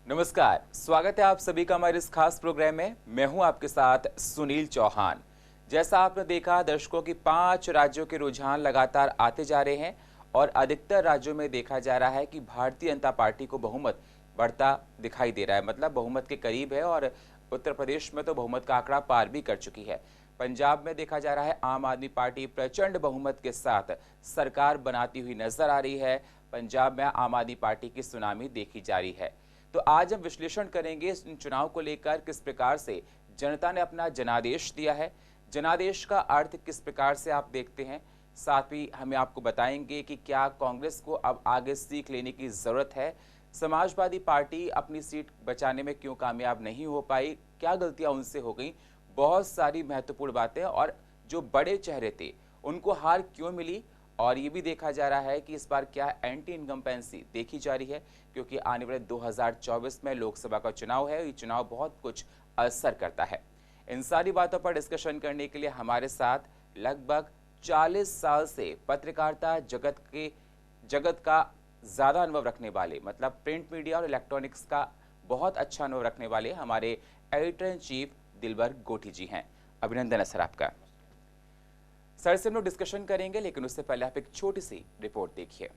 नमस्कार, स्वागत है आप सभी का हमारे इस खास प्रोग्राम में। मैं हूं आपके साथ सुनील चौहान। जैसा आपने देखा, दर्शकों की 5 राज्यों के रुझान लगातार आते जा रहे हैं और अधिकतर राज्यों में देखा जा रहा है कि भारतीय जनता पार्टी को बहुमत बढ़ता दिखाई दे रहा है, मतलब बहुमत के करीब है। और उत्तर प्रदेश में तो बहुमत का आंकड़ा पार भी कर चुकी है। पंजाब में देखा जा रहा है आम आदमी पार्टी प्रचंड बहुमत के साथ सरकार बनाती हुई नजर आ रही है। पंजाब में आम आदमी पार्टी की सुनामी देखी जा रही है। तो आज हम विश्लेषण करेंगे इन चुनाव को लेकर, किस प्रकार से जनता ने अपना जनादेश दिया है, जनादेश का अर्थ किस प्रकार से आप देखते हैं। साथ ही हमें आपको बताएंगे कि क्या कांग्रेस को अब आगे सीख लेने की जरूरत है, समाजवादी पार्टी अपनी सीट बचाने में क्यों कामयाब नहीं हो पाई, क्या गलतियां उनसे हो गई। बहुत सारी महत्वपूर्ण बातें, और जो बड़े चेहरे थे उनको हार क्यों मिली। और ये भी देखा जा रहा है कि इस बार क्या एंटी इनकम्पेंसी देखी जा रही है, क्योंकि आने वाले 2024 में लोकसभा का चुनाव है। ये चुनाव बहुत कुछ असर करता है। इन सारी बातों पर डिस्कशन करने के लिए हमारे साथ लगभग 40 साल से पत्रकारिता जगत का ज़्यादा अनुभव रखने वाले, मतलब प्रिंट मीडिया और इलेक्ट्रॉनिक्स का बहुत अच्छा अनुभव रखने वाले हमारे एडिटर इन चीफ दिलबर गोठी जी हैं। अभिनंदन है सर आपका। सर से हम लोग डिस्कशन करेंगे, लेकिन उससे पहले आप एक छोटी सी रिपोर्ट देखिए।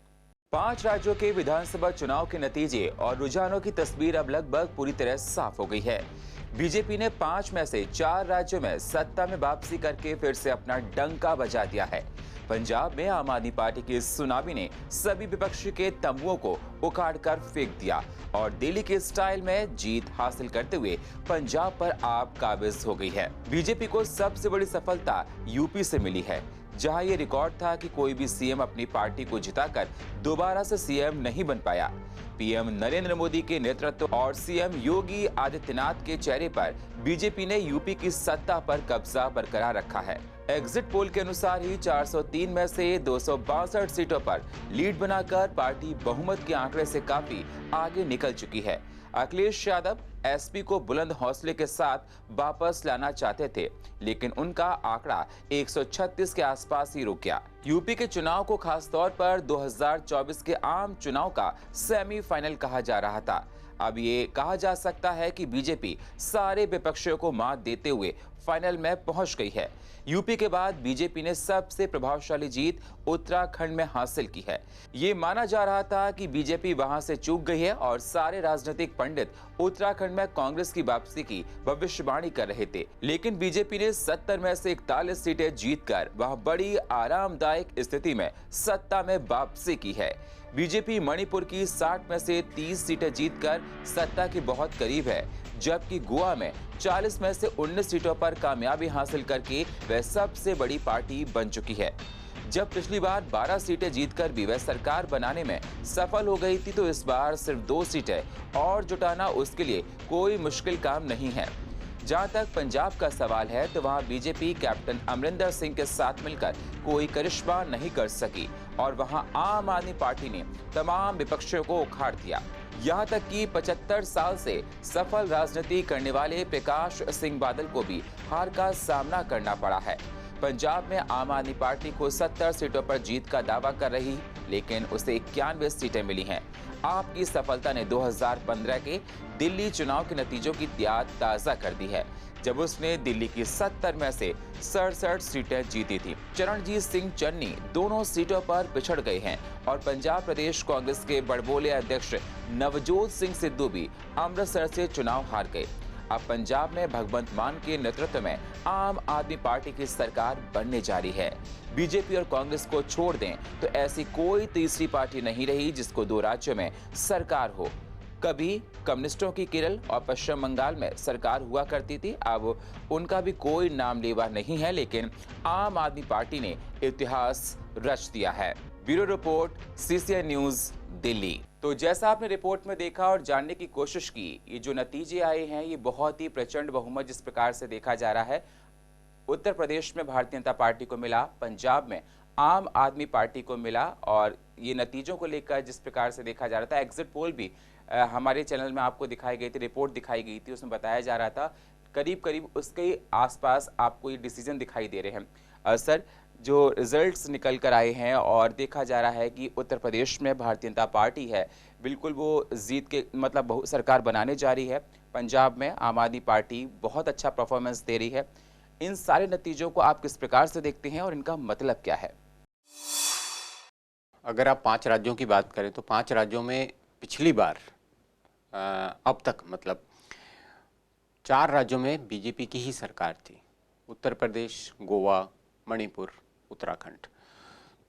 5 राज्यों के विधानसभा चुनाव के नतीजे और रुझानों की तस्वीर अब लगभग पूरी तरह साफ हो गई है। बीजेपी ने 5 में से 4 राज्यों में सत्ता में वापसी करके फिर से अपना डंका बजा दिया है। पंजाब में आम आदमी पार्टी की सुनामी ने सभी विपक्ष के तंबुओं को उखाड़कर फेंक दिया और दिल्ली के स्टाइल में जीत हासिल करते हुए पंजाब पर आप काबिज हो गई है। बीजेपी को सबसे बड़ी सफलता यूपी से मिली है, जहां ये रिकॉर्ड था कि कोई भी सीएम अपनी पार्टी को जिताकर दोबारा से सीएम नहीं बन पाया। पीएम नरेंद्र मोदी के नेतृत्व और सीएम योगी आदित्यनाथ के चेहरे पर बीजेपी ने यूपी की सत्ता पर कब्जा बरकरार रखा है। एग्जिट पोल के अनुसार ही 403 में से 262 सीटों पर लीड बनाकर पार्टी बहुमत के आंकड़े से काफी आगे निकल चुकी है। अखिलेश यादव एसपी को बुलंद हौसले के साथ वापस लाना चाहते थे, लेकिन उनका आंकड़ा 136 के आसपास ही रुक गया। यूपी के चुनाव को खासतौर पर 2024 के आम चुनाव का सेमीफाइनल कहा जा रहा था। अब ये कहा जा सकता है कि बीजेपी सारे विपक्षियों को मात देते हुए फाइनल में पहुंच गई है। यूपी के बाद बीजेपी ने सबसे प्रभावशाली जीत उत्तराखंड में हासिल की है। ये माना जा रहा था कि बीजेपी वहां से चूक गई है और सारे राजनीतिक पंडित उत्तराखंड में कांग्रेस की वापसी की भविष्यवाणी कर रहे थे, लेकिन बीजेपी ने 70 में से 41 सीटें जीतकर वहां बड़ी आरामदायक स्थिति में सत्ता में वापसी की है। बीजेपी मणिपुर की 60 में से 30 सीटें जीतकर सत्ता के बहुत करीब है, जबकि गोवा में 40 में से 19 सीटों पर कामयाबी हासिल करके वह सबसे बड़ी पार्टी बन चुकी है। जब पिछली बार 12 सीटें जीतकर भी वह सरकार बनाने में सफल हो गई थी, तो इस बार सिर्फ 2 सीटें और जुटाना उसके लिए कोई मुश्किल काम नहीं है। जहां तक पंजाब का सवाल है, तो वहां बीजेपी कैप्टन अमरिंदर सिंह के साथ मिलकर कोई करिश्मा नहीं कर सकी और वहां आम आदमी पार्टी ने तमाम विपक्षियों को उखाड़ दिया। यहाँ तक कि 75 साल से सफल राजनीति करने वाले प्रकाश सिंह बादल को भी हार का सामना करना पड़ा है। पंजाब में आम आदमी पार्टी को 70 सीटों पर जीत का दावा कर रही, लेकिन उसे 91 सीटें मिली हैं। आपकी सफलता ने 2015 के दिल्ली चुनाव के नतीजों की याद ताज़ा कर दी है, जब उसने दिल्ली की 70 में से 67 सीटें जीती थी। चरणजीत सिंह चन्नी दोनों सीटों पर पिछड़ गए हैं और पंजाब प्रदेश कांग्रेस के बड़बोले अध्यक्ष नवजोत सिंह सिद्धू भी अमृतसर से चुनाव हार गए। अब पंजाब में भगवंत मान के नेतृत्व में आम आदमी पार्टी की सरकार बनने जा रही है। बीजेपी और कांग्रेस को छोड़ दें तो ऐसी कोई तीसरी पार्टी नहीं रही जिसको 2 राज्यों में सरकार हो। कभी कम्युनिस्टों की केरल और पश्चिम बंगाल में सरकार हुआ करती थी, अब उनका भी कोई नाम लेवा नहीं है, लेकिन आम आदमी पार्टी ने इतिहास रच दिया है। Bureau report, CCN news, Delhi. तो जैसा आपने रिपोर्ट में देखा और जानने की कोशिश की, ये जो नतीजे आए हैं ये बहुत ही प्रचंड बहुमत जिस प्रकार से देखा जा रहा है, उत्तर प्रदेश में भारतीय जनता पार्टी को मिला, पंजाब में आम आदमी पार्टी को मिला। और ये नतीजों को लेकर जिस प्रकार से देखा जा रहा था, एग्जिट पोल भी हमारे चैनल में आपको दिखाई गई थी, रिपोर्ट दिखाई गई थी, उसमें बताया जा रहा था करीब करीब उसके आसपास आपको ये डिसीजन दिखाई दे रहे हैं। सर, जो रिजल्ट्स निकल कर आए हैं और देखा जा रहा है कि उत्तर प्रदेश में भारतीय जनता पार्टी है, बिल्कुल वो जीत के मतलब सरकार बनाने जा रही है। पंजाब में आम आदमी पार्टी बहुत अच्छा परफॉर्मेंस दे रही है। इन सारे नतीजों को आप किस प्रकार से देखते हैं और इनका मतलब क्या है? अगर आप 5 राज्यों की बात करें तो 5 राज्यों में पिछली बार अब तक मतलब 4 राज्यों में बीजेपी की ही सरकार थी। उत्तर प्रदेश, गोवा, मणिपुर, उत्तराखंड,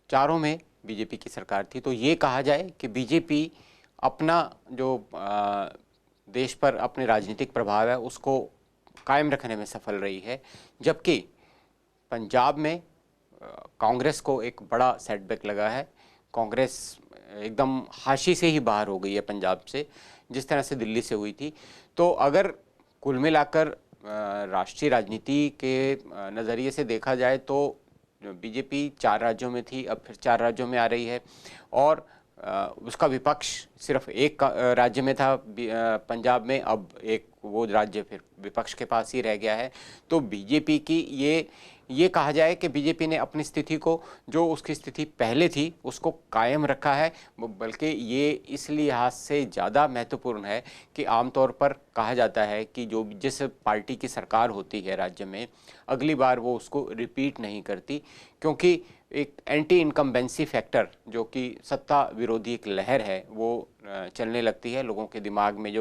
चारों में बीजेपी की सरकार थी। तो ये कहा जाए कि बीजेपी अपना जो देश पर अपने राजनीतिक प्रभाव है उसको कायम रखने में सफल रही है, जबकि पंजाब में कांग्रेस को एक बड़ा सेटबैक लगा है। कांग्रेस एकदम हाशी से ही बाहर हो गई है पंजाब से, जिस तरह से दिल्ली से हुई थी। तो अगर कुल मिलाकर राष्ट्रीय राजनीति के नज़रिए से देखा जाए तो बीजेपी 4 राज्यों में थी, अब फिर 4 राज्यों में आ रही है, और उसका विपक्ष सिर्फ एक राज्य में था पंजाब में, अब एक वो राज्य फिर विपक्ष के पास ही रह गया है। तो बीजेपी की ये कहा जाए कि बीजेपी ने अपनी स्थिति को, जो उसकी स्थिति पहले थी, उसको कायम रखा है। बल्कि ये इस लिहाज से ज़्यादा महत्वपूर्ण है कि आमतौर पर कहा जाता है कि जो जिस पार्टी की सरकार होती है राज्य में, अगली बार वो उसको रिपीट नहीं करती, क्योंकि एक एंटी इनकम्बेंसी फैक्टर, जो कि सत्ता विरोधी एक लहर है, वो चलने लगती है। लोगों के दिमाग में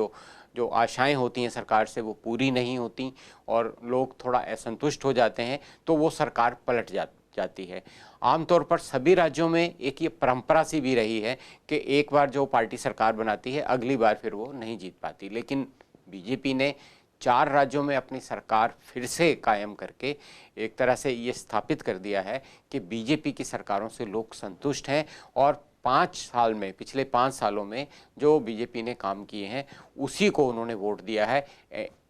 जो आशाएं होती हैं सरकार से वो पूरी नहीं होती और लोग थोड़ा असंतुष्ट हो जाते हैं, तो वो सरकार पलट जाती है। आमतौर पर सभी राज्यों में एक ये परंपरा सी भी रही है कि एक बार जो पार्टी सरकार बनाती है अगली बार फिर वो नहीं जीत पाती। लेकिन बीजेपी ने 4 राज्यों में अपनी सरकार फिर से कायम करके एक तरह से ये स्थापित कर दिया है कि बीजेपी की सरकारों से लोग संतुष्ट हैं, और 5 साल में, पिछले 5 सालों में जो बीजेपी ने काम किए हैं उसी को उन्होंने वोट दिया है,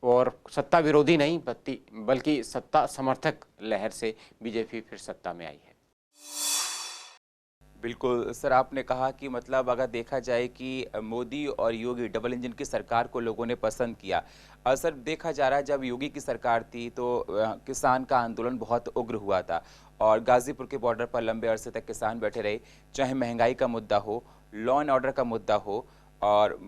और सत्ता विरोधी नहीं बल्कि सत्ता समर्थक लहर से बीजेपी फिर सत्ता में आई है। बिल्कुल सर, आपने कहा कि मतलब अगर देखा जाए कि मोदी और योगी डबल इंजन की सरकार को लोगों ने पसंद किया। सर, देखा जा रहा है जब योगी की सरकार थी तो किसान का आंदोलन बहुत उग्र हुआ था और गाजीपुर के बॉर्डर पर लंबे अरसे तक किसान बैठे रहे, चाहे महंगाई का मुद्दा हो, लॉ एंड ऑर्डर का मुद्दा हो, और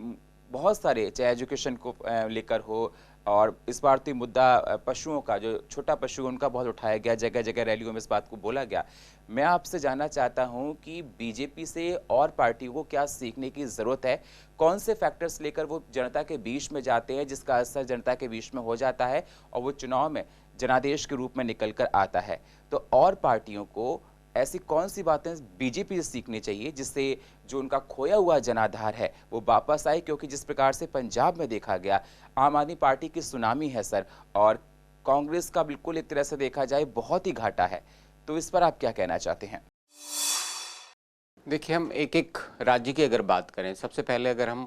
बहुत सारे, चाहे एजुकेशन को लेकर हो, और इस बार तो मुद्दा पशुओं का, जो छोटा पशु उनका बहुत उठाया गया, जगह जगह रैलियों में इस बात को बोला गया। मैं आपसे जानना चाहता हूं कि बीजेपी से और पार्टियों को क्या सीखने की ज़रूरत है? कौन से फैक्टर्स लेकर वो जनता के बीच में जाते हैं जिसका असर जनता के बीच में हो जाता है और वो चुनाव में जनादेश के रूप में निकल कर आता है? तो और पार्टियों को ऐसी कौन सी बातें बीजेपी से सीखनी चाहिए जिससे जो उनका खोया हुआ जनाधार है वो वापस आए? क्योंकि जिस प्रकार से पंजाब में देखा गया, आम आदमी पार्टी की सुनामी है सर, और कांग्रेस का बिल्कुल एक तरह से देखा जाए बहुत ही घाटा है। तो इस पर आप क्या कहना चाहते हैं? देखिए, हम एक एक राज्य की अगर बात करें, सबसे पहले अगर हम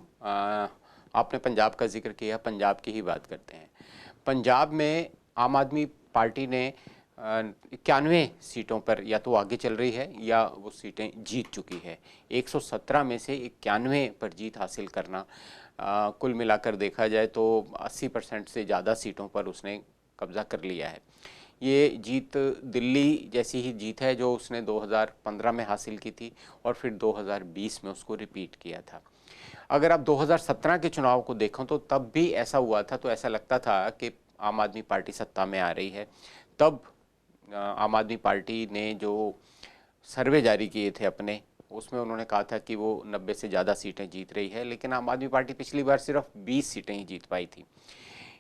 आपने पंजाब का जिक्र किया, पंजाब की ही बात करते हैं। पंजाब में आम आदमी पार्टी ने 91 सीटों पर या तो आगे चल रही है या वो सीटें जीत चुकी है। 117 में से 91 पर जीत हासिल करना, कुल मिलाकर देखा जाए तो 80% से ज़्यादा सीटों पर उसने कब्जा कर लिया है। ये जीत दिल्ली जैसी ही जीत है जो उसने 2015 में हासिल की थी और फिर 2020 में उसको रिपीट किया था। अगर आप 2017 के चुनाव को देखो तो तब भी ऐसा हुआ था, तो ऐसा लगता था कि आम आदमी पार्टी सत्ता में आ रही है। तब आम आदमी पार्टी ने जो सर्वे जारी किए थे अपने, उसमें उन्होंने कहा था कि वो 90 से ज़्यादा सीटें जीत रही है, लेकिन आम आदमी पार्टी पिछली बार सिर्फ 20 सीटें ही जीत पाई थी।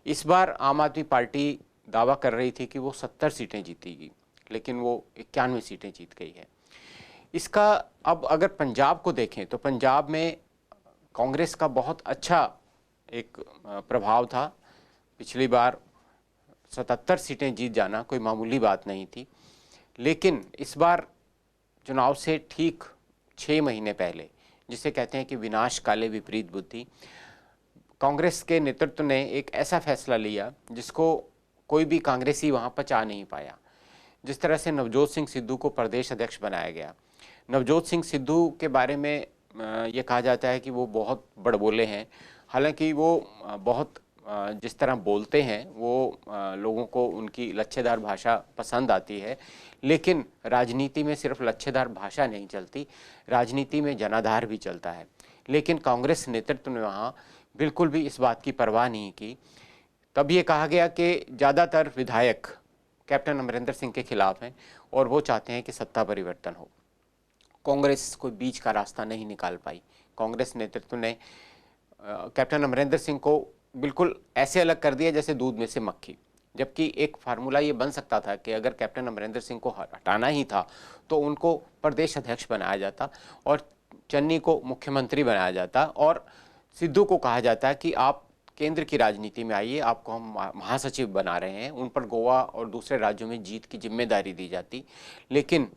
इस बार आम आदमी पार्टी दावा कर रही थी कि वो 70 सीटें जीतेगी, लेकिन वो 91 सीटें जीत गई है। इसका अब अगर पंजाब को देखें तो पंजाब में कांग्रेस का बहुत अच्छा एक प्रभाव था। पिछली बार 77 सीटें जीत जाना कोई मामूली बात नहीं थी, लेकिन इस बार चुनाव से ठीक 6 महीने पहले, जिसे कहते हैं कि विनाश काले विपरीत बुद्धि, कांग्रेस के नेतृत्व ने एक ऐसा फैसला लिया जिसको कोई भी कांग्रेसी वहाँ पचा नहीं पाया। जिस तरह से नवजोत सिंह सिद्धू को प्रदेश अध्यक्ष बनाया गया। नवजोत सिंह सिद्धू के बारे में ये कहा जाता है कि वो बहुत बड़बोले हैं, हालांकि वो बहुत जिस तरह बोलते हैं वो लोगों को उनकी लच्छेदार भाषा पसंद आती है, लेकिन राजनीति में सिर्फ लच्छेदार भाषा नहीं चलती, राजनीति में जनाधार भी चलता है। लेकिन कांग्रेस नेतृत्व ने वहाँ बिल्कुल भी इस बात की परवाह नहीं की। तब ये कहा गया कि ज़्यादातर विधायक कैप्टन अमरिंदर सिंह के खिलाफ हैं और वो चाहते हैं कि सत्ता परिवर्तन हो। कांग्रेस कोई बीच का रास्ता नहीं निकाल पाई। कांग्रेस नेतृत्व ने कैप्टन अमरिंदर सिंह को बिल्कुल ऐसे अलग कर दिया जैसे दूध में से मक्खी, जबकि एक फार्मूला ये बन सकता था कि अगर कैप्टन अमरिंदर सिंह को हटाना ही था तो उनको प्रदेश अध्यक्ष बनाया जाता और चन्नी को मुख्यमंत्री बनाया जाता और सिद्धू को कहा जाता कि आप केंद्र की राजनीति में आइए, आपको हम महासचिव बना रहे हैं, उन पर गोवा और दूसरे राज्यों में जीत की जिम्मेदारी दी जाती। लेकिन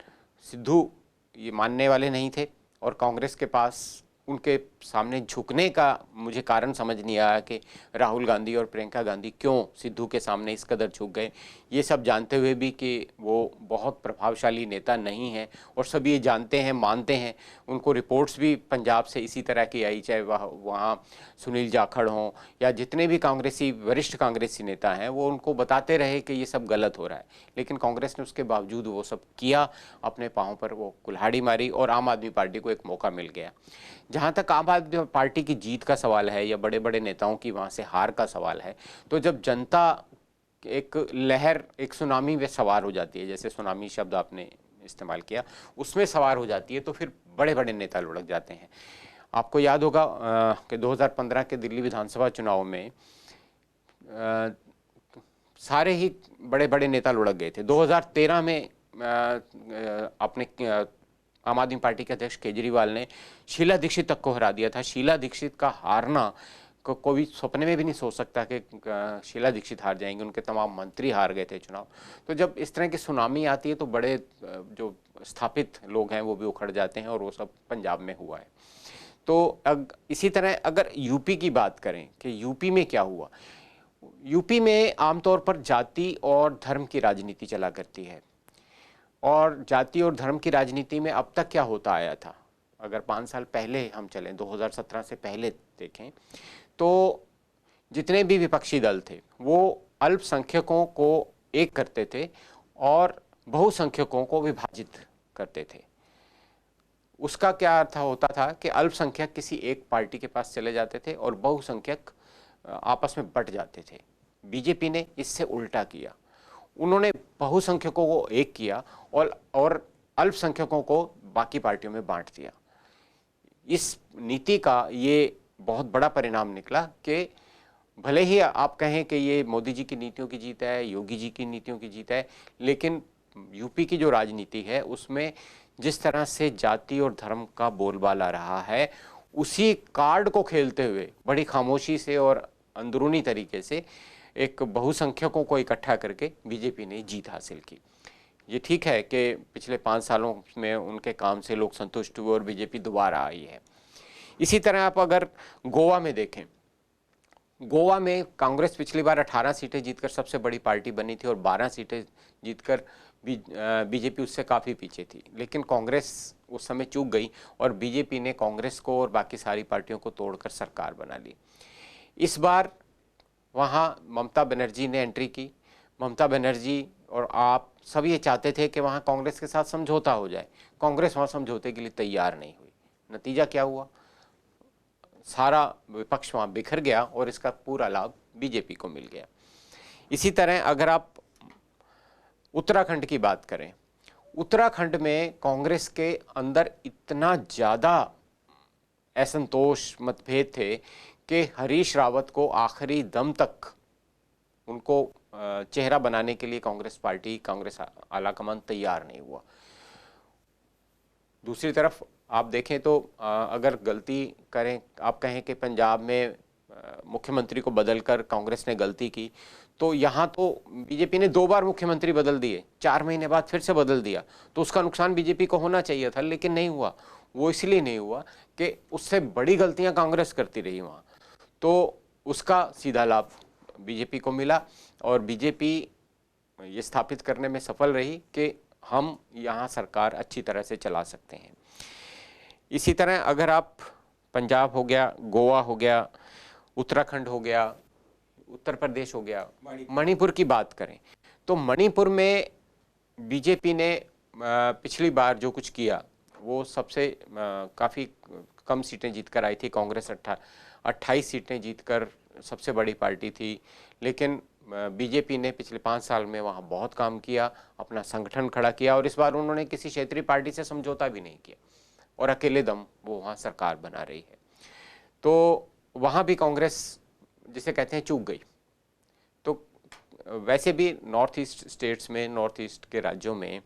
सिद्धू ये मानने वाले नहीं थे और कांग्रेस के पास उनके सामने झुकने का मुझे कारण समझ नहीं आया कि राहुल गांधी और प्रियंका गांधी क्यों सिद्धू के सामने इस कदर झुक गए, ये सब जानते हुए भी कि वो बहुत प्रभावशाली नेता नहीं हैं और सब ये जानते हैं, मानते हैं। उनको रिपोर्ट्स भी पंजाब से इसी तरह की आई, चाहे वहाँ सुनील जाखड़ हों या जितने भी कांग्रेसी वरिष्ठ कांग्रेसी नेता हैं, वो उनको बताते रहे कि ये सब गलत हो रहा है। लेकिन कांग्रेस ने उसके बावजूद वो सब किया, अपने पाँव पर वो कुल्हाड़ी मारी और आम आदमी पार्टी को एक मौका मिल गया। जहाँ तक आम आदमी पार्टी की जीत का सवाल है या बड़े बड़े नेताओं की वहाँ से हार का सवाल है, तो जब जनता एक लहर, एक सुनामी में सवार हो जाती है, जैसे सुनामी शब्द आपने इस्तेमाल किया, उसमें सवार हो जाती है, तो फिर बड़े बड़े नेता लुढ़क जाते हैं। आपको याद होगा कि 2015 के दिल्ली विधानसभा चुनाव में सारे ही बड़े बड़े नेता लुढ़क गए थे। 2013 में अपने आम आदमी पार्टी के अध्यक्ष केजरीवाल ने शीला दीक्षित तक को हरा दिया था। शीला दीक्षित का हारना को कोई सपने में भी नहीं सोच सकता कि शीला दीक्षित हार जाएंगे, उनके तमाम मंत्री हार गए थे चुनाव। तो जब इस तरह की सुनामी आती है तो बड़े जो स्थापित लोग हैं वो भी उखड़ जाते हैं और वो सब पंजाब में हुआ है। तो इसी तरह अगर यूपी की बात करें कि यूपी में क्या हुआ, यूपी में आमतौर पर जाति और धर्म की राजनीति चला करती है और जाति और धर्म की राजनीति में अब तक क्या होता आया था, अगर 5 साल पहले हम चलें, 2017 से पहले देखें, तो जितने भी विपक्षी दल थे वो अल्पसंख्यकों को एक करते थे और बहुसंख्यकों को विभाजित करते थे। उसका क्या अर्थ होता था कि अल्पसंख्यक किसी एक पार्टी के पास चले जाते थे और बहुसंख्यक आपस में बट जाते थे। बीजेपी ने इससे उल्टा किया, उन्होंने बहुसंख्यकों को एक किया और अल्पसंख्यकों को बाकी पार्टियों में बांट दिया। इस नीति का ये बहुत बड़ा परिणाम निकला कि भले ही आप कहें कि ये मोदी जी की नीतियों की जीत है, योगी जी की नीतियों की जीत है, लेकिन यूपी की जो राजनीति है उसमें जिस तरह से जाति और धर्म का बोलबाला रहा है, उसी कार्ड को खेलते हुए बड़ी खामोशी से और अंदरूनी तरीके से एक बहुसंख्यकों को इकट्ठा करके बीजेपी ने जीत हासिल की। ये ठीक है कि पिछले 5 सालों में उनके काम से लोग संतुष्ट हुए और बीजेपी दोबारा आई है। इसी तरह आप अगर गोवा में देखें, गोवा में कांग्रेस पिछली बार 18 सीटें जीतकर सबसे बड़ी पार्टी बनी थी और 12 सीटें जीतकर बीजेपी उससे काफ़ी पीछे थी। लेकिन कांग्रेस उस समय चूक गई और बीजेपी ने कांग्रेस को और बाकी सारी पार्टियों को तोड़कर सरकार बना ली। इस बार वहाँ ममता बनर्जी ने एंट्री की। ममता बनर्जी और आप सब ये चाहते थे कि वहाँ कांग्रेस के साथ समझौता हो जाए। कांग्रेस वहाँ समझौते के लिए तैयार नहीं हुई। नतीजा क्या हुआ, सारा विपक्ष वहाँ बिखर गया और इसका पूरा लाभ बीजेपी को मिल गया। इसी तरह अगर आप उत्तराखंड की बात करें, उत्तराखंड में कांग्रेस के अंदर इतना ज़्यादा असंतोष, मतभेद थे कि हरीश रावत को आखिरी दम तक उनको चेहरा बनाने के लिए कांग्रेस पार्टी, कांग्रेस आलाकमान तैयार नहीं हुआ। दूसरी तरफ आप देखें तो अगर गलती करें, आप कहें कि पंजाब में मुख्यमंत्री को बदलकर कांग्रेस ने गलती की, तो यहाँ तो बीजेपी ने 2 बार मुख्यमंत्री बदल दिए, 4 महीने बाद फिर से बदल दिया, तो उसका नुकसान बीजेपी को होना चाहिए था, लेकिन नहीं हुआ। वो इसलिए नहीं हुआ कि उससे बड़ी गलतियाँ कांग्रेस करती रही वहाँ, तो उसका सीधा लाभ बीजेपी को मिला और बीजेपी ये स्थापित करने में सफल रही कि हम यहाँ सरकार अच्छी तरह से चला सकते हैं। इसी तरह अगर आप पंजाब हो गया, गोवा हो गया, उत्तराखंड हो गया, उत्तर प्रदेश हो गया, मणिपुर की बात करें तो मणिपुर में बीजेपी ने पिछली बार जो कुछ किया वो सबसे काफ़ी कम सीटें जीतकर आई थी। कांग्रेस 28 सीटें जीतकर सबसे बड़ी पार्टी थी, लेकिन बीजेपी ने पिछले 5 साल में वहाँ बहुत काम किया, अपना संगठन खड़ा किया और इस बार उन्होंने किसी क्षेत्रीय पार्टी से समझौता भी नहीं किया और अकेले दम वो वहाँ सरकार बना रही है। तो वहाँ भी कांग्रेस जिसे कहते हैं चूक गई। तो वैसे भी नॉर्थ ईस्ट स्टेट्स में, नॉर्थ ईस्ट के राज्यों में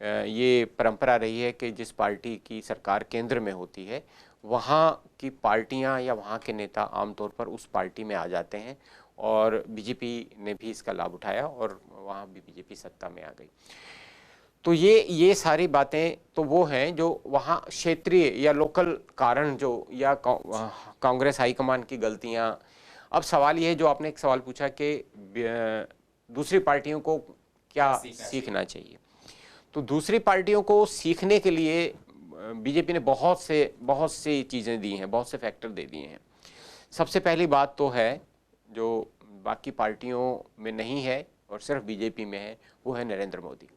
ये परंपरा रही है कि जिस पार्टी की सरकार केंद्र में होती है वहाँ की पार्टियाँ या वहाँ के नेता आमतौर पर उस पार्टी में आ जाते हैं और बीजेपी ने भी इसका लाभ उठाया और वहाँ भी बीजेपी सत्ता में आ गई। तो ये सारी बातें तो वो हैं जो वहाँ क्षेत्रीय या लोकल कारण जो या कांग्रेस हाईकमान की गलतियाँ। अब सवाल ये है जो आपने एक सवाल पूछा कि दूसरी पार्टियों को क्या सीखना चाहिए। तो दूसरी पार्टियों को सीखने के लिए बीजेपी ने बहुत सी चीज़ें दी हैं, बहुत से फैक्टर दे दिए हैं। सबसे पहली बात तो है जो बाकी पार्टियों में नहीं है और सिर्फ बीजेपी में है, वो है नरेंद्र मोदी।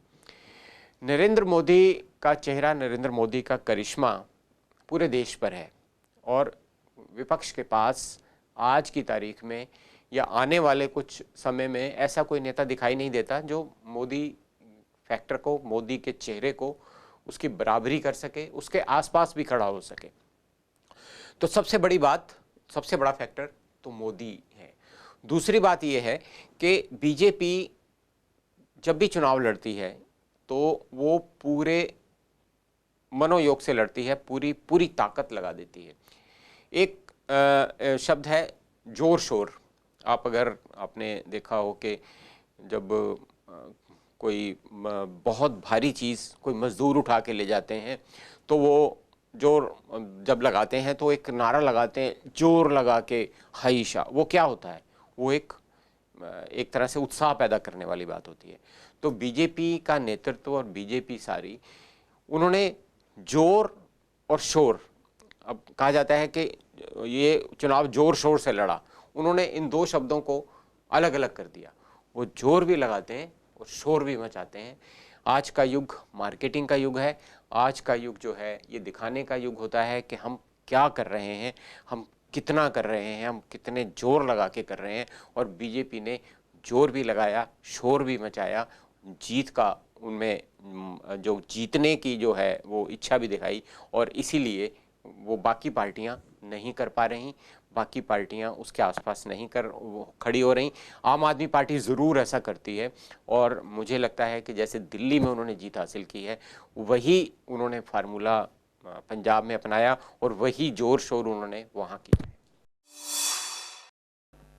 नरेंद्र मोदी का चेहरा, नरेंद्र मोदी का करिश्मा पूरे देश पर है और विपक्ष के पास आज की तारीख में या आने वाले कुछ समय में ऐसा कोई नेता दिखाई नहीं देता जो मोदी फैक्टर को, मोदी के चेहरे को, उसकी बराबरी कर सके, उसके आसपास भी खड़ा हो सके। तो सबसे बड़ी बात, सबसे बड़ा फैक्टर तो मोदी है। दूसरी बात यह है कि बीजेपी जब भी चुनाव लड़ती है तो वो पूरे मनोयोग से लड़ती है, पूरी ताकत लगा देती है। एक शब्द है जोर शोर। अगर आपने देखा हो कि जब कोई बहुत भारी चीज़ कोई मज़दूर उठा के ले जाते हैं तो वो जोर जब लगाते हैं तो एक नारा लगाते हैं, जोर लगा के हईशा। वो क्या होता है? वो एक तरह से उत्साह पैदा करने वाली बात होती है। तो बीजेपी का नेतृत्व और बीजेपी सारी, उन्होंने जोर और शोर, अब कहा जाता है कि ये चुनाव जोर शोर से लड़ा, उन्होंने इन दो शब्दों को अलग अलग कर दिया। वो जोर भी लगाते हैं और शोर भी मचाते हैं। आज का युग मार्केटिंग का युग है। आज का युग जो है ये दिखाने का युग होता है कि हम क्या कर रहे हैं, हम कितना कर रहे हैं, हम कितने जोर लगा के कर रहे हैं। और बीजेपी ने जोर भी लगाया, शोर भी मचाया, जीत का उनमें जो जीतने की जो है वो इच्छा भी दिखाई और इसीलिए वो बाकी पार्टियां नहीं कर पा रही, बाकी पार्टियां उसके आसपास नहीं खड़ी हो रही। आम आदमी पार्टी ज़रूर ऐसा करती है और मुझे लगता है कि जैसे दिल्ली में उन्होंने जीत हासिल की है वही उन्होंने फार्मूला पंजाब में अपनाया और वही जोर शोर उन्होंने वहाँ किया है।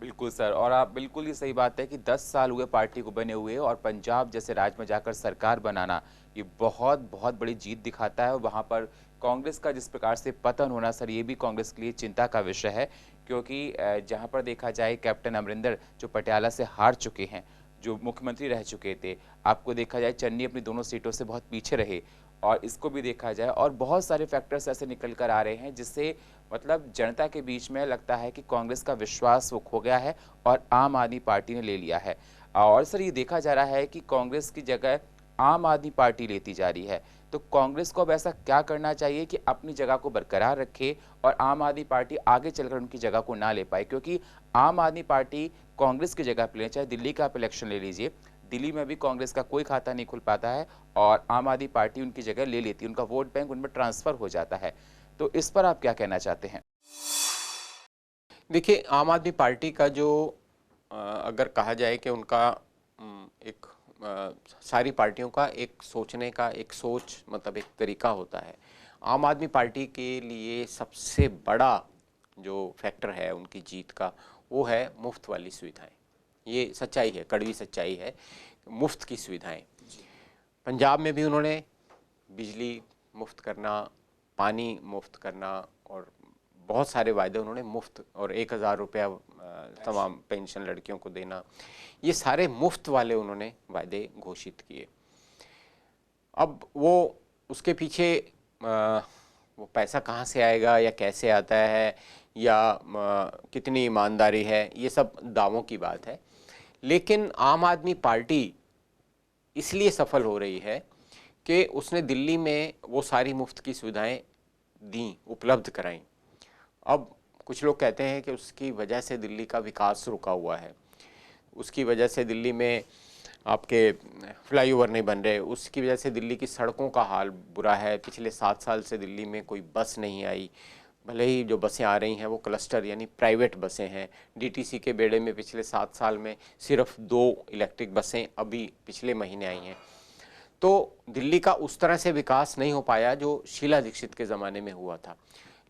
बिल्कुल सर, और आप बिल्कुल ही सही बात है कि 10 साल हुए पार्टी को बने हुए और पंजाब जैसे राज्य में जाकर सरकार बनाना ये बहुत बहुत बड़ी जीत दिखाता है। और वहाँ पर कांग्रेस का जिस प्रकार से पतन होना सर, ये भी कांग्रेस के लिए चिंता का विषय है, क्योंकि जहाँ पर देखा जाए कैप्टन अमरिंदर जो पटियाला से हार चुके हैं, जो मुख्यमंत्री रह चुके थे, आपको देखा जाए चन्नी अपनी दोनों सीटों से बहुत पीछे रहे, और इसको भी देखा जाए और बहुत सारे फैक्टर्स ऐसे निकल कर आ रहे हैं जिससे मतलब जनता के बीच में लगता है कि कांग्रेस का विश्वास वो खो गया है और आम आदमी पार्टी ने ले लिया है। और सर ये देखा जा रहा है कि कांग्रेस की जगह आम आदमी पार्टी लेती जा रही है, तो कांग्रेस को अब ऐसा क्या करना चाहिए कि अपनी जगह को बरकरार रखे और आम आदमी पार्टी आगे चलकर उनकी जगह को ना ले पाए? क्योंकि आम आदमी पार्टी कांग्रेस की जगह पे ले, चाहे दिल्ली का आप इलेक्शन ले लीजिए, दिल्ली में भी कांग्रेस का कोई खाता नहीं खुल पाता है और आम आदमी पार्टी उनकी जगह ले लेती है, उनका वोट बैंक उनमें ट्रांसफर हो जाता है। तो इस पर आप क्या कहना चाहते हैं? देखिए, आम आदमी पार्टी का जो अगर कहा जाए कि उनका एक सारी पार्टियों का एक सोचने का एक सोच मतलब एक तरीका होता है। आम आदमी पार्टी के लिए सबसे बड़ा जो फैक्टर है उनकी जीत का वो है मुफ्त वाली सुविधाएं। ये सच्चाई है, कड़वी सच्चाई है, मुफ्त की सुविधाएं। पंजाब में भी उन्होंने बिजली मुफ्त करना, पानी मुफ्त करना और बहुत सारे वायदे उन्होंने मुफ्त, और 1000 रुपया तमाम पेंशन लड़कियों को देना, ये सारे मुफ्त वाले उन्होंने वायदे घोषित किए। अब वो उसके पीछे वो पैसा कहाँ से आएगा या कैसे आता है या कितनी ईमानदारी है, ये सब दावों की बात है। लेकिन आम आदमी पार्टी इसलिए सफल हो रही है कि उसने दिल्ली में वो सारी मुफ्त की सुविधाएं दी, उपलब्ध कराई। अब कुछ लोग कहते हैं कि उसकी वजह से दिल्ली का विकास रुका हुआ है, उसकी वजह से दिल्ली में आपके फ्लाईओवर नहीं बन रहे, उसकी वजह से दिल्ली की सड़कों का हाल बुरा है, पिछले 7 साल से दिल्ली में कोई बस नहीं आई, भले ही जो बसें आ रही हैं वो क्लस्टर यानी प्राइवेट बसें हैं। डीटीसी के बेड़े में पिछले 7 साल में सिर्फ 2 इलेक्ट्रिक बसें अभी पिछले महीने आई हैं। तो दिल्ली का उस तरह से विकास नहीं हो पाया जो शीला दीक्षित के ज़माने में हुआ था।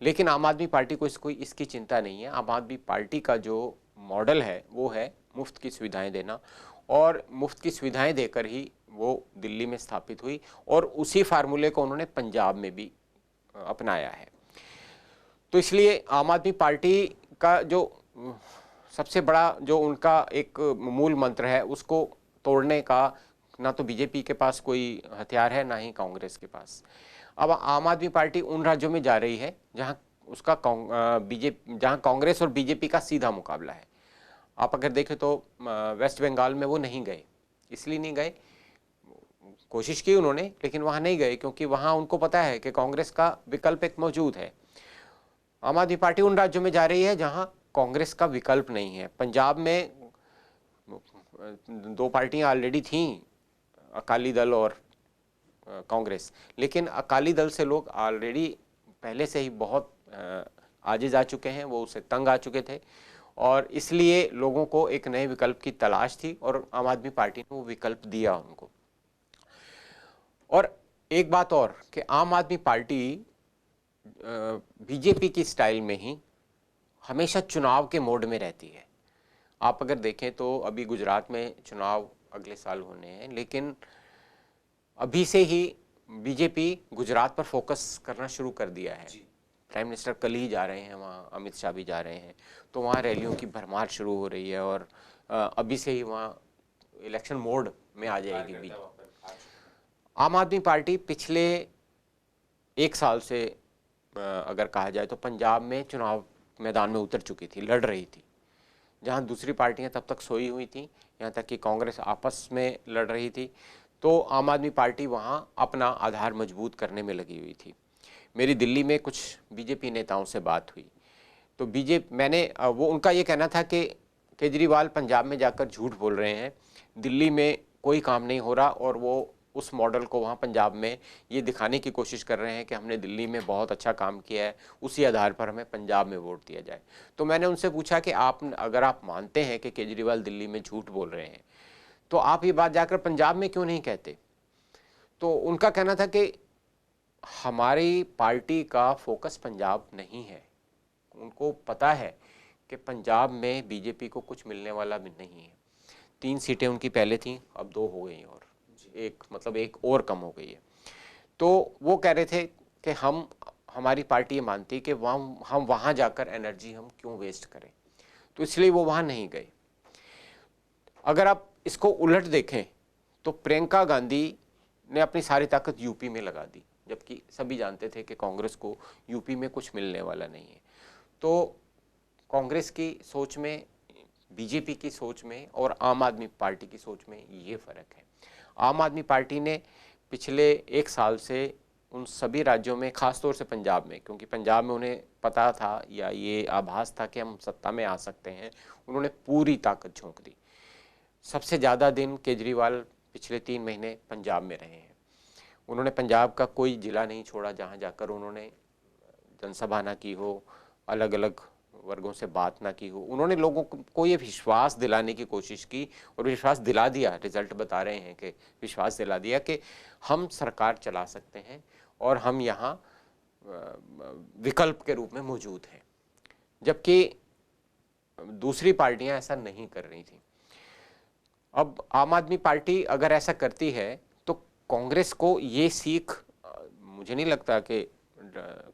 लेकिन आम आदमी पार्टी को इसकी चिंता नहीं है। आम आदमी पार्टी का जो मॉडल है वो है मुफ्त की सुविधाएं देना, और मुफ्त की सुविधाएं देकर ही वो दिल्ली में स्थापित हुई, और उसी फार्मूले को उन्होंने पंजाब में भी अपनाया है। तो इसलिए आम आदमी पार्टी का जो सबसे बड़ा जो उनका एक मूल मंत्र है उसको तोड़ने का ना तो बीजेपी के पास कोई हथियार है, ना ही कांग्रेस के पास। अब आम आदमी पार्टी उन राज्यों में जा रही है जहां उसका जहां कांग्रेस और बीजेपी का सीधा मुकाबला है। आप अगर देखें तो वेस्ट बंगाल में वो नहीं गए, इसलिए नहीं गए, कोशिश की उन्होंने लेकिन वहां नहीं गए क्योंकि वहां उनको पता है कि कांग्रेस का विकल्प एक मौजूद है। आम आदमी पार्टी उन राज्यों में जा रही है जहां कांग्रेस का विकल्प नहीं है। पंजाब में 2 पार्टियां ऑलरेडी थीं, अकाली दल और कांग्रेस, लेकिन अकाली दल से लोग ऑलरेडी पहले से ही बहुत आगे जा चुके हैं, वो उससे तंग आ चुके थे, और इसलिए लोगों को एक नए विकल्प की तलाश थी और आम आदमी पार्टी ने वो विकल्प दिया उनको। और एक बात और कि आम आदमी पार्टी बीजेपी की स्टाइल में ही हमेशा चुनाव के मोड में रहती है। आप अगर देखें तो अभी गुजरात में चुनाव अगले साल होने हैं, लेकिन अभी से ही बीजेपी गुजरात पर फोकस करना शुरू कर दिया है। प्राइम मिनिस्टर कल ही जा रहे हैं वहाँ, अमित शाह भी जा रहे हैं, तो वहाँ रैलियों की भरमार शुरू हो रही है और अभी से ही वहाँ इलेक्शन मोड में आ जाएगी। आम आदमी पार्टी पिछले 1 साल से अगर कहा जाए तो पंजाब में चुनाव मैदान में उतर चुकी थी, लड़ रही थी, जहाँ दूसरी पार्टियां तब तक सोई हुई थी, यहाँ तक कि कांग्रेस आपस में लड़ रही थी। तो आम आदमी पार्टी वहाँ अपना आधार मजबूत करने में लगी हुई थी। मेरी दिल्ली में कुछ बीजेपी नेताओं से बात हुई तो वो उनका ये कहना था कि केजरीवाल पंजाब में जाकर झूठ बोल रहे हैं, दिल्ली में कोई काम नहीं हो रहा, और वो उस मॉडल को वहाँ पंजाब में ये दिखाने की कोशिश कर रहे हैं कि हमने दिल्ली में बहुत अच्छा काम किया है, उसी आधार पर हमें पंजाब में वोट दिया जाए। तो मैंने उनसे पूछा कि अगर आप मानते हैं कि केजरीवाल दिल्ली में झूठ बोल रहे हैं तो आप ये बात जाकर पंजाब में क्यों नहीं कहते। तो उनका कहना था कि हमारी पार्टी का फोकस पंजाब नहीं है, उनको पता है कि पंजाब में बीजेपी को कुछ मिलने वाला भी नहीं है। 3 सीटें उनकी पहले थीं, अब 2 हो गई और एक और कम हो गई है। तो वो कह रहे थे कि हमारी पार्टी ये मानती है कि हम वहाँ जाकर एनर्जी हम क्यों वेस्ट करें, तो इसलिए वो वहाँ नहीं गए। अगर आप इसको उलट देखें तो प्रियंका गांधी ने अपनी सारी ताकत यूपी में लगा दी, जबकि सभी जानते थे कि कांग्रेस को यूपी में कुछ मिलने वाला नहीं है। तो कांग्रेस की सोच में, बीजेपी की सोच में और आम आदमी पार्टी की सोच में ये फ़र्क है। आम आदमी पार्टी ने पिछले 1 साल से उन सभी राज्यों में, ख़ासतौर से पंजाब में, क्योंकि पंजाब में उन्हें पता था या ये आभास था कि हम सत्ता में आ सकते हैं, उन्होंने पूरी ताकत झोंक दी। सबसे ज़्यादा दिन केजरीवाल पिछले 3 महीने पंजाब में रहे हैं। उन्होंने पंजाब का कोई ज़िला नहीं छोड़ा जहाँ जाकर उन्होंने जनसभा ना की हो, अलग अलग वर्गों से बात ना की हो। उन्होंने लोगों को ये विश्वास दिलाने की कोशिश की और विश्वास दिला दिया। रिजल्ट बता रहे हैं कि विश्वास दिला दिया कि हम सरकार चला सकते हैं और हम यहाँ विकल्प के रूप में मौजूद हैं, जबकि दूसरी पार्टियां ऐसा नहीं कर रही थी। अब आम आदमी पार्टी अगर ऐसा करती है तो कांग्रेस को ये सीख, मुझे नहीं लगता कि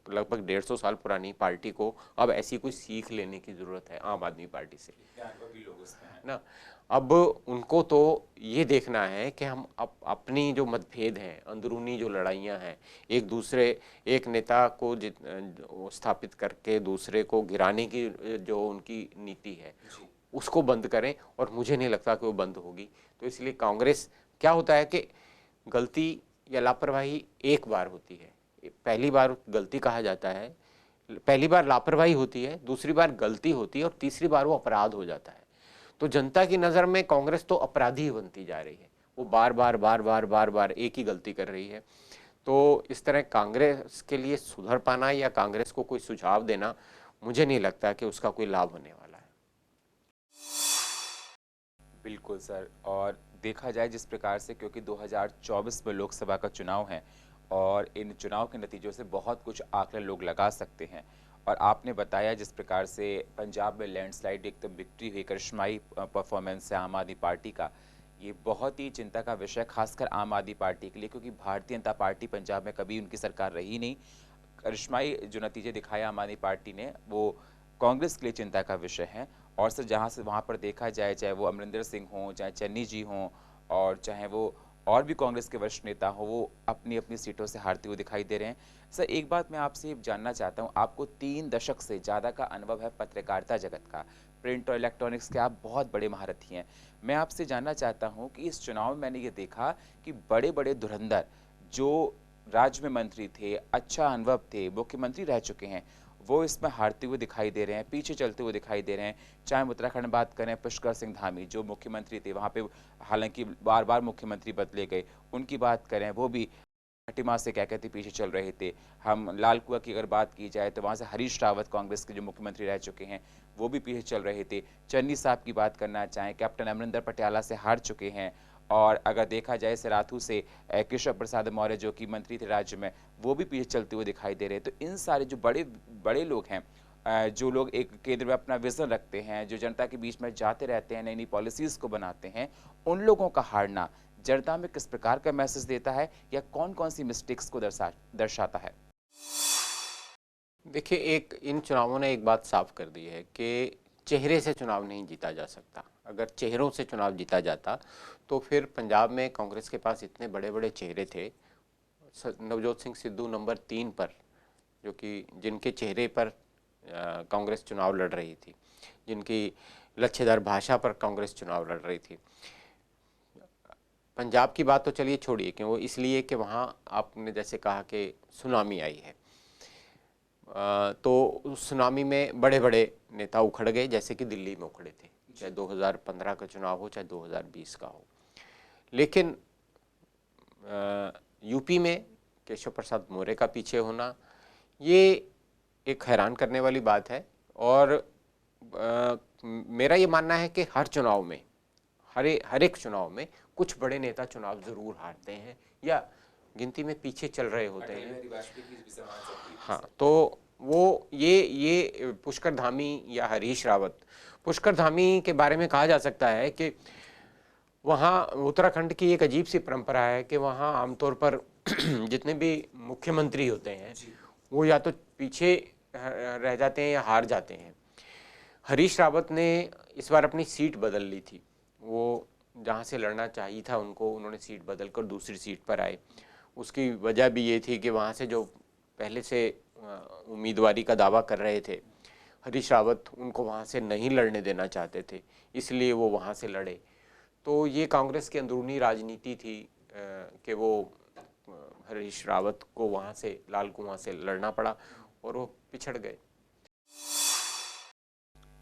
लगभग 150 साल पुरानी पार्टी को अब ऐसी कोई सीख लेने की जरूरत है आम आदमी पार्टी से ना। अब उनको तो ये देखना है कि हम अपनी जो मतभेद हैं, अंदरूनी जो लड़ाइयाँ हैं, एक नेता को स्थापित करके दूसरे को गिराने की जो उनकी नीति है उसको बंद करें, और मुझे नहीं लगता कि वो बंद होगी। तो इसलिए कांग्रेस, क्या होता है कि गलती या लापरवाही एक बार होती है, पहली बार गलती कहा जाता है, पहली बार लापरवाही होती है, दूसरी बार गलती होती है, और तीसरी बार वो अपराध हो जाता है। तो जनता की नज़र में कांग्रेस तो अपराधी बनती जा रही है, वो बार बार बार बार बार बार एक ही गलती कर रही है। तो इस तरह कांग्रेस के लिए सुधर पाना या कांग्रेस को कोई सुझाव देना, मुझे नहीं लगता कि उसका कोई लाभ होने वाला है। बिल्कुल सर, और देखा जाए जिस प्रकार से, क्योंकि 2024 में लोकसभा का चुनाव है और इन चुनाव के नतीजों से बहुत कुछ आंकलन लोग लगा सकते हैं, और आपने बताया जिस प्रकार से पंजाब में लैंडस्लाइड एकदम विक्ट्री हुई, करिश्माई परफॉर्मेंस है आम आदमी पार्टी का, ये बहुत ही चिंता का विषय खासकर आम आदमी पार्टी के लिए, क्योंकि भारतीय जनता पार्टी पंजाब में कभी उनकी सरकार रही नहीं। करिश्माई जो नतीजे दिखाए आम आदमी पार्टी ने, वो कांग्रेस के लिए चिंता का विषय है। और सर जहाँ से वहाँ पर देखा जाए, चाहे वो अमरिंदर सिंह हों, चाहे चन्नी जी हों, और चाहे वो और भी कांग्रेस के वरिष्ठ नेता हो, वो अपनी अपनी सीटों से हारते हुए दिखाई दे रहे हैं। सर एक बात मैं आपसे ये जानना चाहता हूँ, आपको 3 दशक से ज़्यादा का अनुभव है पत्रकारिता जगत का, प्रिंट और इलेक्ट्रॉनिक्स के आप बहुत बड़े महारथी हैं। मैं आपसे जानना चाहता हूँ कि इस चुनाव में मैंने ये देखा कि बड़े बड़े धुरंधर जो राज्य में मंत्री थे, अच्छा अनुभव थे, मुख्यमंत्री रह चुके हैं, वो इसमें हारते हुए दिखाई दे रहे हैं, पीछे चलते हुए दिखाई दे रहे हैं। चाहे हम उत्तराखंड में बात करें, पुष्कर सिंह धामी जो मुख्यमंत्री थे, वहाँ पे हालांकि बार बार मुख्यमंत्री बदले गए, उनकी बात करें, वो भी खटिमा से क्या कहते पीछे चल रहे थे। हम लाल कुआं की अगर बात की जाए तो वहाँ से हरीश रावत कांग्रेस के जो मुख्यमंत्री रह चुके हैं, वो भी पीछे चल रहे थे। चन्नी साहब की बात करना चाहें, कैप्टन अमरिंदर पटियाला से हार चुके हैं, और अगर देखा जाए सिराथू से केशव प्रसाद मौर्य जो कि मंत्री थे राज्य में, वो भी पीछे चलते हुए दिखाई दे रहे हैं। तो इन सारे जो बड़े बड़े लोग हैं, जो लोग एक केंद्र में अपना विजन रखते हैं, जो जनता के बीच में जाते रहते हैं, नई नई पॉलिसीज़ को बनाते हैं, उन लोगों का हारना जनता में किस प्रकार का मैसेज देता है, या कौन कौन सी मिस्टेक्स को दर्शाता है? देखिए, इन चुनावों ने एक बात साफ कर दी है कि चेहरे से चुनाव नहीं जीता जा सकता। अगर चेहरों से चुनाव जीता जाता तो फिर पंजाब में कांग्रेस के पास इतने बड़े बड़े चेहरे थे, नवजोत सिंह सिद्धू नंबर 3 पर, जो कि जिनके चेहरे पर कांग्रेस चुनाव लड़ रही थी, जिनकी लच्छेदार भाषा पर कांग्रेस चुनाव लड़ रही थी। पंजाब की बात तो चलिए छोड़िए, कि वो इसलिए कि वहाँ आपने जैसे कहा कि सुनामी आई है, तो उस सुनामी में बड़े बड़े नेता उखड़ गए, जैसे कि दिल्ली में उखड़े थे, चाहे 2015 का चुनाव हो, चाहे 2020 का हो। लेकिन यूपी में केशव प्रसाद मौर्य का पीछे होना, ये एक हैरान करने वाली बात है। और मेरा ये मानना है कि हर चुनाव में, हर एक चुनाव में कुछ बड़े नेता चुनाव जरूर हारते हैं या गिनती में पीछे चल रहे होते हैं। हाँ, तो वो ये पुष्कर धामी या हरीश रावत, पुष्कर धामी के बारे में कहा जा सकता है कि वहाँ उत्तराखंड की एक अजीब सी परंपरा है कि वहाँ आमतौर पर जितने भी मुख्यमंत्री होते हैं वो या तो पीछे रह जाते हैं या हार जाते हैं। हरीश रावत ने इस बार अपनी सीट बदल ली थी, वो जहाँ से लड़ना चाहिए था उनको, उन्होंने सीट बदल कर दूसरी सीट पर आए। उसकी वजह भी ये थी कि वहाँ से जो पहले से उम्मीदवारी का दावा कर रहे थे हरीश रावत, उनको वहाँ से नहीं लड़ने देना चाहते थे, इसलिए वो वहाँ से लड़े। तो ये कांग्रेस की अंदरूनी राजनीति थी कि वो हरीश रावत को वहाँ से, लाल कुआं से लड़ना पड़ा और वो पिछड़ गए।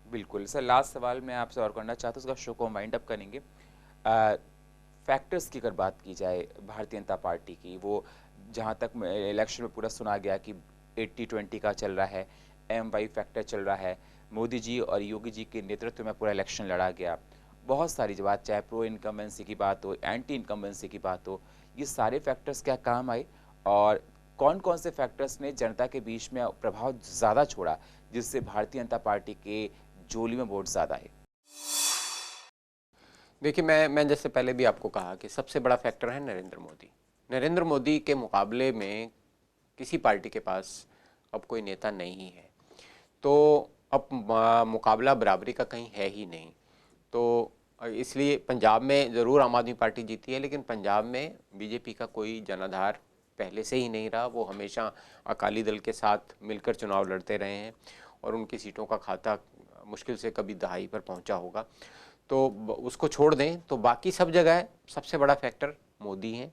बिल्कुल सर, लास्ट सवाल मैं आपसे और करना चाहता हूँ, उसका शो को वाइंड अप करेंगे। फैक्टर्स की अगर बात की जाए भारतीय जनता पार्टी की, वो जहाँ तक इलेक्शन में पूरा सुना गया कि 80-20 का चल रहा है, MY फैक्टर चल रहा है, मोदी जी और योगी जी के नेतृत्व में पूरा इलेक्शन लड़ा गया, बहुत सारी बात, चाहे प्रो इनकम्बेंसी की बात हो, एंटी इनकम्बेंसी की बात हो, ये सारे फैक्टर्स क्या काम आए, और कौन कौन से फैक्टर्स ने जनता के बीच में प्रभाव ज़्यादा छोड़ा, जिससे भारतीय जनता पार्टी के जोली में वोट ज़्यादा आए? देखिए, मैं जैसे पहले भी आपको कहा कि सबसे बड़ा फैक्टर है नरेंद्र मोदी। नरेंद्र मोदी के मुकाबले में किसी पार्टी के पास अब कोई नेता नहीं है, तो अब मुकाबला बराबरी का कहीं है ही नहीं। तो और इसलिए पंजाब में ज़रूर आम आदमी पार्टी जीती है, लेकिन पंजाब में बीजेपी का कोई जनाधार पहले से ही नहीं रहा। वो हमेशा अकाली दल के साथ मिलकर चुनाव लड़ते रहे हैं और उनकी सीटों का खाता मुश्किल से कभी दहाई पर पहुंचा होगा। तो उसको छोड़ दें तो बाकी सब जगह सबसे बड़ा फैक्टर मोदी हैं।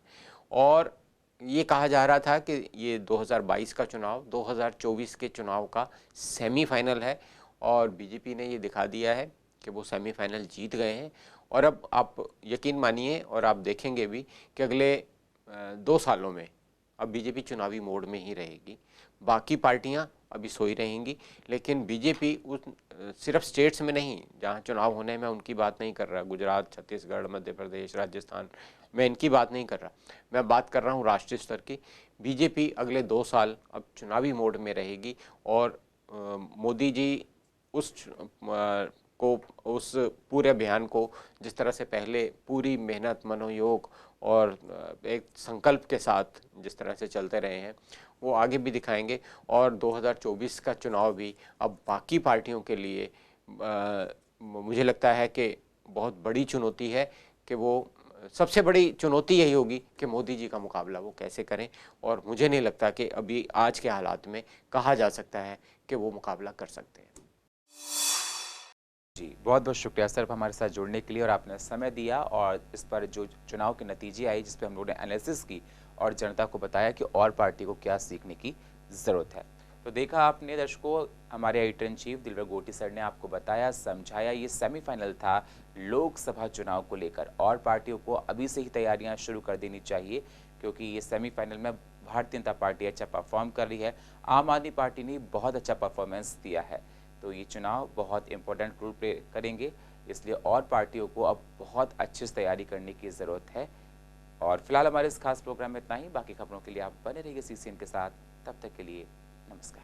और ये कहा जा रहा था कि ये 2022 का चुनाव 2024 के चुनाव का सेमीफाइनल है, और बीजेपी ने ये दिखा दिया है कि वो सेमीफाइनल जीत गए हैं। और अब आप यकीन मानिए और आप देखेंगे भी कि अगले 2 सालों में अब बीजेपी चुनावी मोड में ही रहेगी। बाकी पार्टियां अभी सोई रहेंगी, लेकिन बीजेपी उस सिर्फ स्टेट्स में नहीं जहां चुनाव होने में, उनकी बात नहीं कर रहा, गुजरात, छत्तीसगढ़, मध्य प्रदेश, राजस्थान, मैं इनकी बात नहीं कर रहा, मैं बात कर रहा हूं राष्ट्रीय स्तर की। बीजेपी अगले 2 साल अब चुनावी मोड में रहेगी और मोदी जी उस पूरे अभियान को जिस तरह से पहले पूरी मेहनत, मनोयोग और एक संकल्प के साथ जिस तरह से चलते रहे हैं, वो आगे भी दिखाएंगे। और 2024 का चुनाव भी अब बाकी पार्टियों के लिए मुझे लगता है कि बहुत बड़ी चुनौती है, कि वो सबसे बड़ी चुनौती यही होगी कि मोदी जी का मुकाबला वो कैसे करें। और मुझे नहीं लगता कि अभी आज के हालात में कहा जा सकता है कि वो मुकाबला कर सकते हैं। जी, बहुत बहुत शुक्रिया सर हमारे साथ जुड़ने के लिए, और आपने समय दिया और इस पर जो चुनाव के नतीजे आई जिस पर हम लोगों ने एनालिसिस की और जनता को बताया कि और पार्टी को क्या सीखने की ज़रूरत है। तो देखा आपने दर्शकों, हमारे एडिटर इन चीफ दिलबर गोटी सर ने आपको बताया, समझाया, ये सेमीफाइनल था लोकसभा चुनाव को लेकर और पार्टियों को अभी से ही तैयारियां शुरू कर देनी चाहिए, क्योंकि ये सेमीफाइनल में भारतीय जनता पार्टी अच्छा परफॉर्म कर रही है, आम आदमी पार्टी ने बहुत अच्छा परफॉर्मेंस दिया है। तो ये चुनाव बहुत इंपॉर्टेंट रोल प्ले करेंगे, इसलिए और पार्टियों को अब बहुत अच्छे से तैयारी करने की ज़रूरत है। और फिलहाल हमारे इस खास प्रोग्राम में इतना ही। बाकी खबरों के लिए आप बने रहिए CCN के साथ। तब तक के लिए नमस्कार।